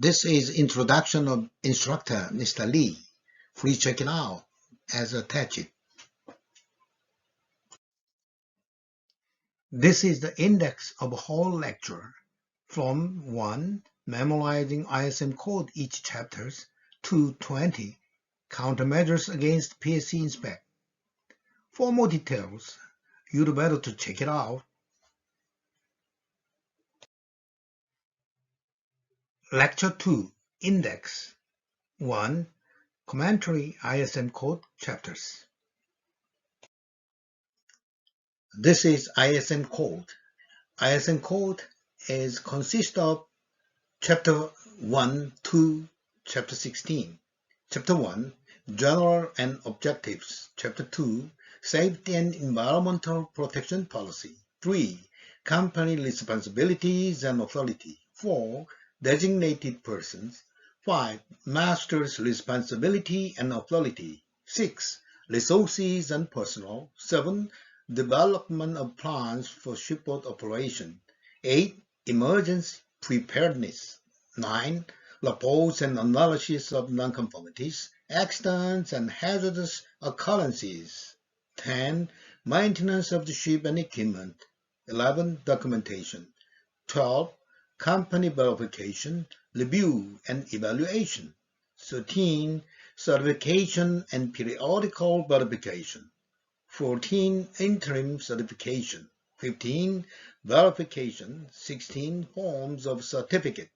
This is introduction of instructor Mr. Lee. Please check it out as attached. This is the index of a whole lecture from 1. Memorizing ISM code each chapters to 20. Countermeasures against PSC inspect. For more details, you'd better to check it out. Lecture 2, Index 1. Commentary ISM code chapters. This is ISM code. ISM code consists of chapter 1 to chapter 16. Chapter 1, General and Objectives. Chapter 2, Safety and Environmental Protection Policy. 3, Company Responsibilities and Authority. 4, Designated Persons. 5, Master's Responsibility and Authority. 6, Resources and Personnel. 7, Development of Plans for Shipboard Operation. 8, Emergency Preparedness. 9, Reports and Analysis of Nonconformities, Accidents and Hazardous Occurrences. 10, Maintenance of the ship and equipment. 11, Documentation. 12, Company Verification, Review and Evaluation. 13, Certification and Periodical Verification. 14, Interim Certification. 15, Verification. 16, Forms of Certificate.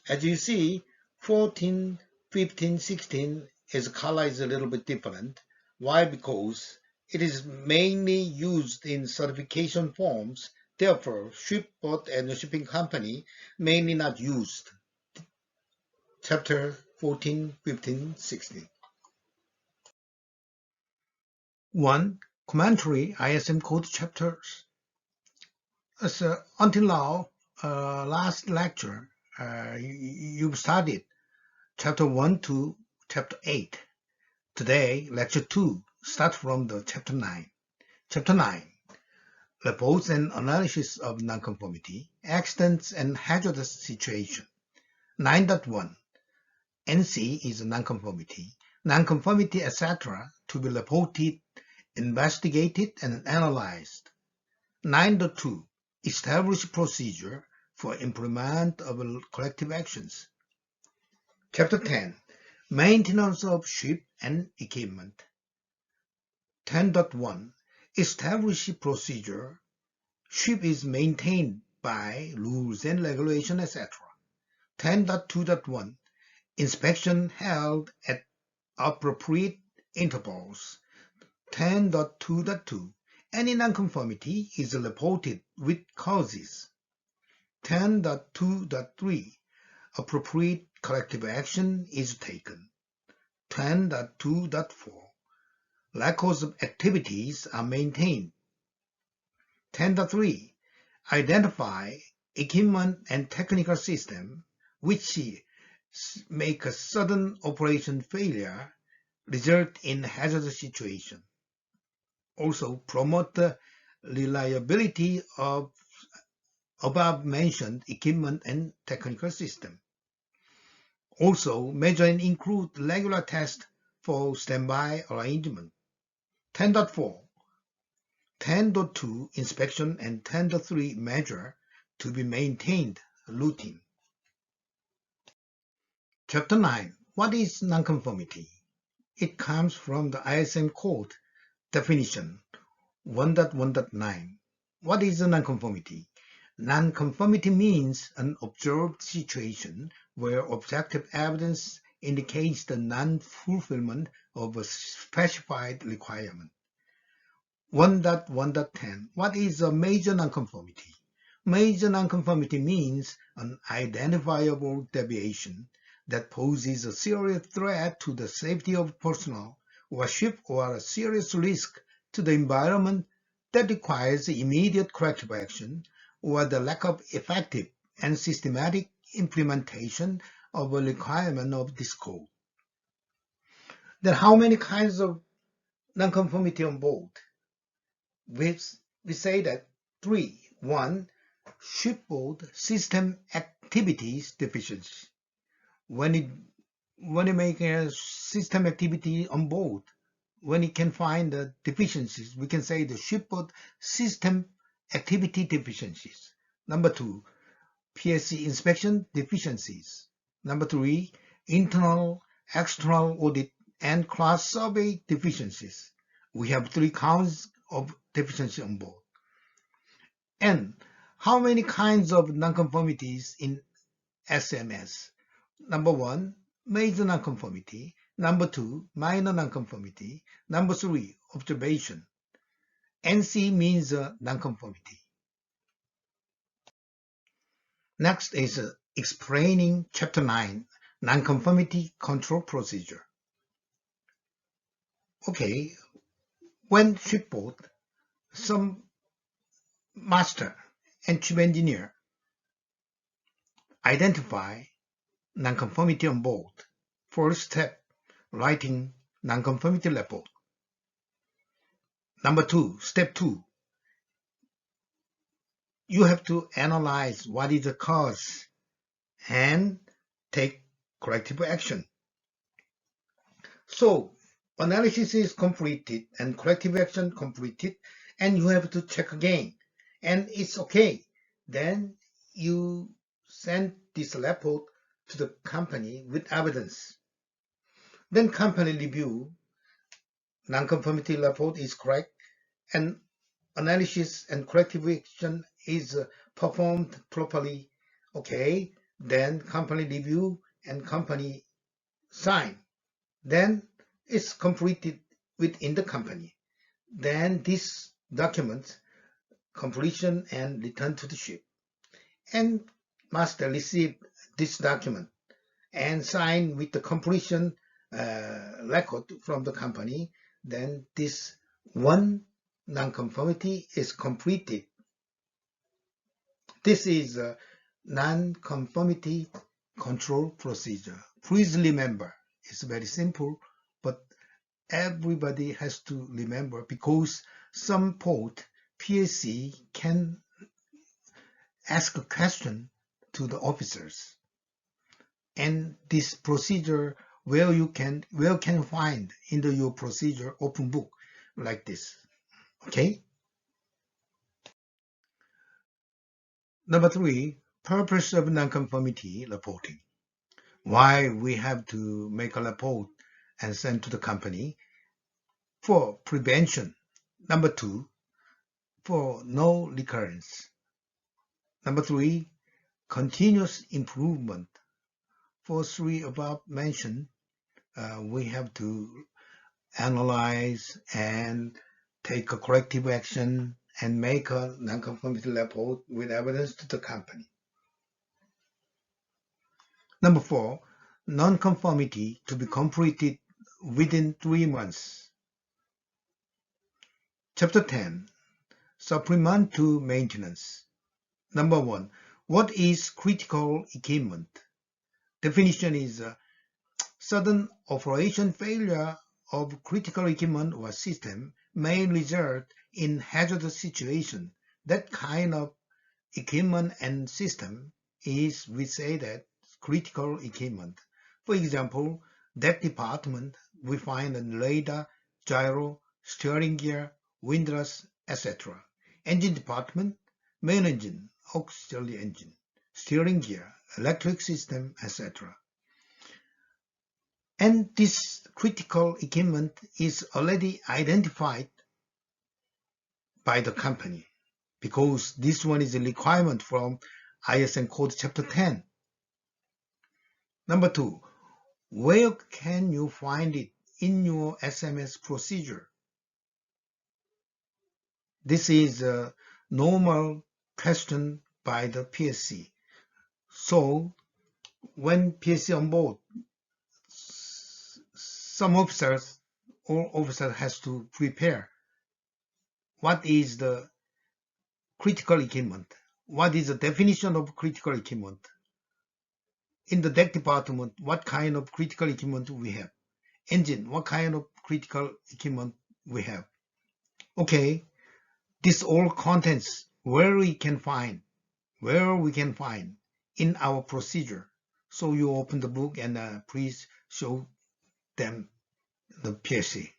As you see, 14, 15, 16 color is a little bit different. Why? Because it is mainly used in certification forms. Therefore, shipboard and shipping company mainly not used. Chapter 14, 15, 16. 1. Commentary ISM code chapters. Until now, last lecture, you've studied chapter 1 to chapter 8. Today, lecture 2 starts from the chapter 9. Chapter 9, Reports and Analysis of Nonconformity, Accidents and Hazardous Situation. 9.1, NC is nonconformity. Nonconformity, etc. to be reported, investigated, and analyzed. 9.2, Establish procedure for implement of corrective actions. Chapter 10, Maintenance of ship and equipment. 10.1, Establish procedure. Ship is maintained by rules and regulations, etc. 10.2.1, Inspection held at appropriate intervals. 10.2.2, Any nonconformity is reported with causes. 10.2.3, Appropriate corrective action is taken. 10.2.4, Records of activities are maintained. 10.3, Identify equipment and technical system which make a sudden operation failure result in hazardous situation. Also, promote the reliability of above-mentioned equipment and technical system. Also, measure and include regular tests for standby arrangement. 10.4, 10.2, Inspection, and 10.3, Measure to be maintained routine. Chapter 9, What is nonconformity? It comes from the ISM code definition 1.1.9. What is a nonconformity? Nonconformity means an observed situation where objective evidence indicates the non-fulfillment of a specified requirement. 1.1.10. What is a major nonconformity? Major nonconformity means an identifiable deviation that poses a serious threat to the safety of personnel or ship or a serious risk to the environment that requires immediate corrective action or the lack of effective and systematic implementation of a requirement of this code. Then how many kinds of nonconformity on board? We say that 3. 1. Shipboard system activities deficiency. when it make a system activity on board, when it can find the deficiencies, we can say the shipboard system activity deficiencies. Number 2, PSC inspection deficiencies. Number 3, internal, external audit and class survey deficiencies. We have 3 counts of deficiency on board. And how many kinds of nonconformities in SMS? Number 1, major nonconformity. Number 2, minor nonconformity. Number 3, observation. NC means nonconformity. Next is explaining Chapter 9, Nonconformity Control Procedure. Okay, when shipboard, some master and chief engineer identify nonconformity on board. First step, writing nonconformity report. Number 2, step 2, you have to analyze what is the cause and take corrective action. So analysis is completed and corrective action completed, and you have to check again, and it's okay. Then you send this report to the company with evidence. Then company review, nonconformity report is correct, and analysis and corrective action is performed properly. Okay, then company review and company sign. Then it's completed within the company. Then this document completion and return to the ship. And master receive this document and sign with the completion record from the company. Then this one nonconformity is completed. This is a nonconformity control procedure. Please remember, it's very simple, but everybody has to remember, because some port PSC can ask a question to the officers, and this procedure where you can find in your procedure open book like this. Okay. Number 3, purpose of nonconformity reporting. Why we have to make a report and send to the company? For prevention. Number 2, for no recurrence. Number 3, continuous improvement. For 3 above mentioned, we have to analyze and take a corrective action and make a nonconformity report with evidence to the company. Number 4, nonconformity to be completed within 3 months. Chapter 10, supplement to maintenance. Number 1, what is critical equipment? Definition is sudden operation failure of critical equipment or system may result in hazardous situation. That kind of equipment and system is, we say that, critical equipment. For example, that department we find a radar, gyro, steering gear, windlass, etc. Engine department, main engine, auxiliary engine, steering gear, electric system, etc. And this critical equipment is already identified by the company, because this one is a requirement from ISM code chapter 10. Number 2, where can you find it in your SMS procedure? This is a normal question by the PSC. So when PSC on board, some officers or officer has to prepare what is the critical equipment, what is the definition of critical equipment. In the deck department, what kind of critical equipment we have. Engine, what kind of critical equipment we have. Okay, this all contents where we can find in our procedure. So you open the book and please show them the PSC.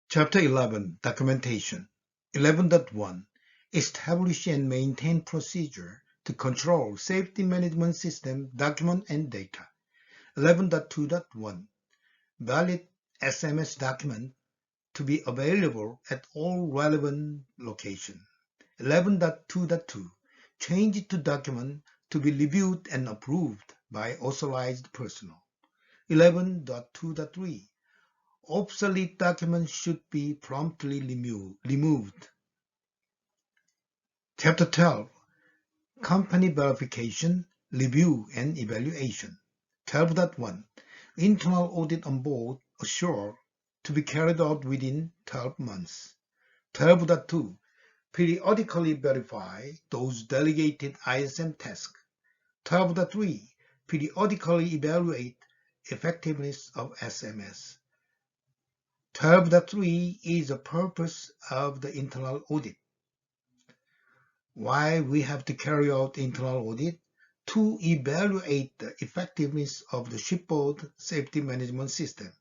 Chapter 11, Documentation. 11.1, Establish and maintain procedure to control safety management system, document, and data. 11.2.1, valid SMS document to be available at all relevant locations. 11.2.2, change it to document to be reviewed and approved by authorized personnel. 11.2.3, obsolete documents should be promptly removed. Chapter 12, Company Verification, Review and Evaluation. 12.1, Internal audit on board assured to be carried out within 12 months. 12.2, periodically verify those delegated ISM tasks. 12.3, periodically evaluate effectiveness of SMS. 12.3 is the purpose of the internal audit. Why we have to carry out internal audit? To evaluate the effectiveness of the shipboard safety management system.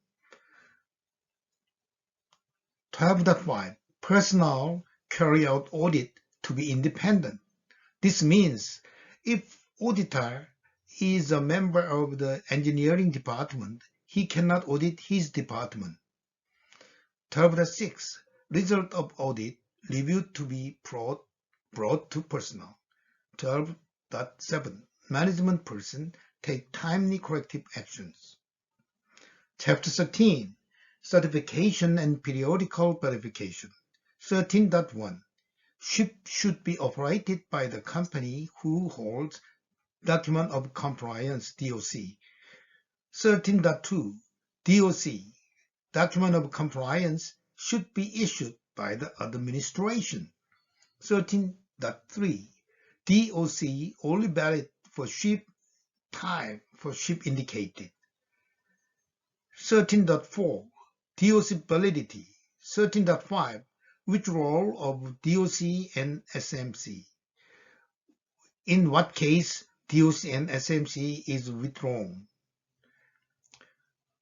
12.5, personnel carry out audit to be independent. This means if auditor is a member of the engineering department, he cannot audit his department. 12.6, result of audit reviewed to be brought to personnel. 12.7, management person take timely corrective actions. Chapter 13, certification and periodical verification. 13.1, ship should be operated by the company who holds document of compliance DOC. 13.2, DOC, document of compliance should be issued by the administration. 13.3, DOC only valid for ship type for ship indicated. 13.4, DOC validity. 13.5, withdrawal of DOC and SMC. In what case DOC and SMC is withdrawn.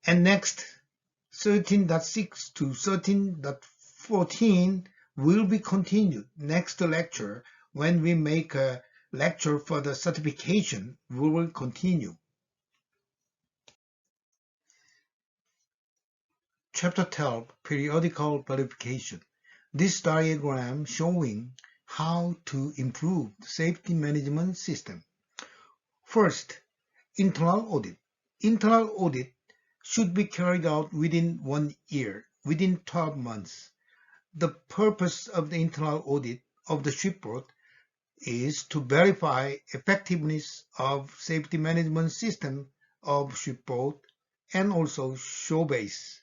And next, 13.6 to 13.14 will be continued next lecture. When we make a lecture for the certification, we will continue. Chapter 12, Periodical Verification. This diagram showing how to improve the safety management system. First, internal audit. Internal audit should be carried out within 1 year, within 12 months. The purpose of the internal audit of the shipboard is to verify effectiveness of safety management system of shipboard and also shore base.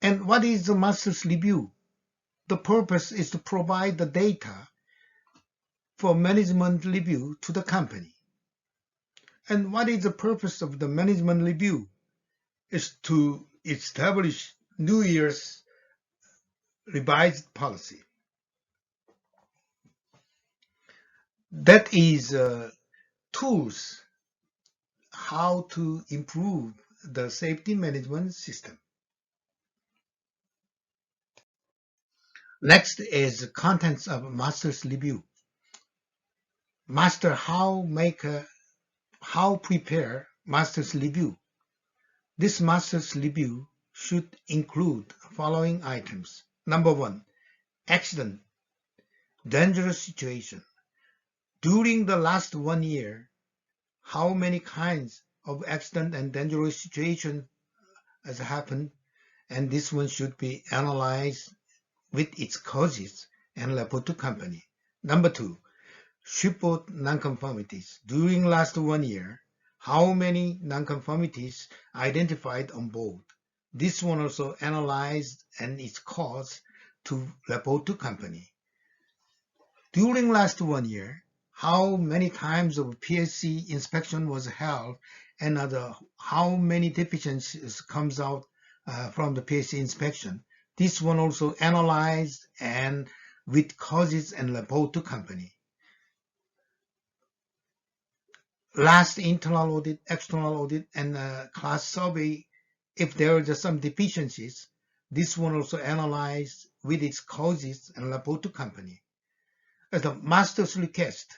And what is the master's review? The purpose is to provide the data for management review to the company. And what is the purpose of the management review? Is to establish New Year's revised policy. That is tools how to improve the safety management system. Next is contents of master's review. Master how prepare master's review. This master's review should include following items. Number 1, accident, dangerous situation. During the last 1 year, how many kinds of accident and dangerous situation has happened, and this one should be analyzed with its causes and report to company. Number 2, shipboard nonconformities. During last 1 year, how many nonconformities identified on board? This one also analyzed and its cause to report to company. During last 1 year, how many times of PSC inspection was held, and how many deficiencies comes out from the PSC inspection. This one also analyzed and with causes and report to company. Last internal audit, external audit, and class survey, if there are some deficiencies, this one also analyzed with its causes and report to company. As the master's request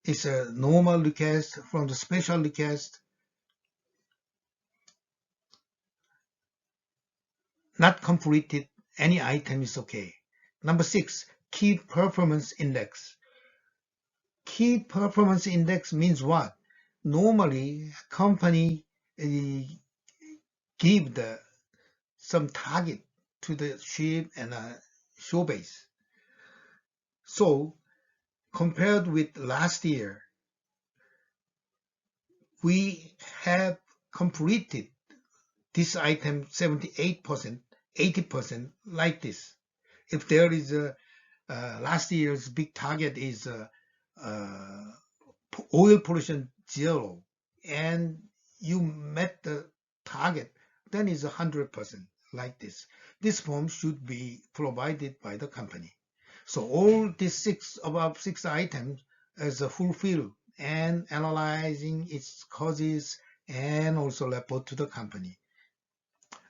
is a normal request from the special request, not completed, any item is okay. Number 6, key performance index. Key performance index means what? Normally, company give some target to the SHIP and show base. So compared with last year, we have completed this item 78%, 80% like this. If there is a last year's big target is oil pollution 0 and you met the target, then it's 100% like this. This form should be provided by the company. So all these above six items is fulfilled and analyzing its causes and also report to the company.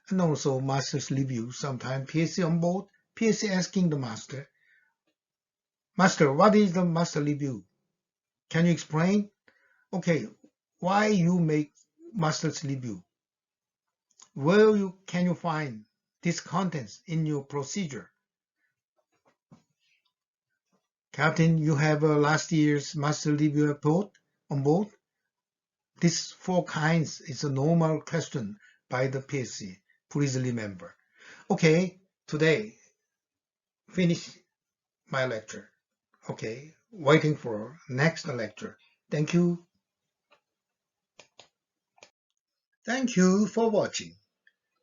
And also master's review. Sometimes PSC on board, PSC asking the master, Master, what is the master review? Can you explain? Okay, why you make master's review? Where can you find these contents in your procedure? Captain, you have last year's master review report on board? These 4 kinds is a normal question by the PSC. Please remember. Okay, today, finish my lecture. Okay, waiting for next lecture. Thank you. Thank you for watching.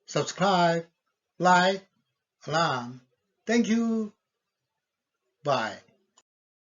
Subscribe, like, alarm. Thank you. Bye.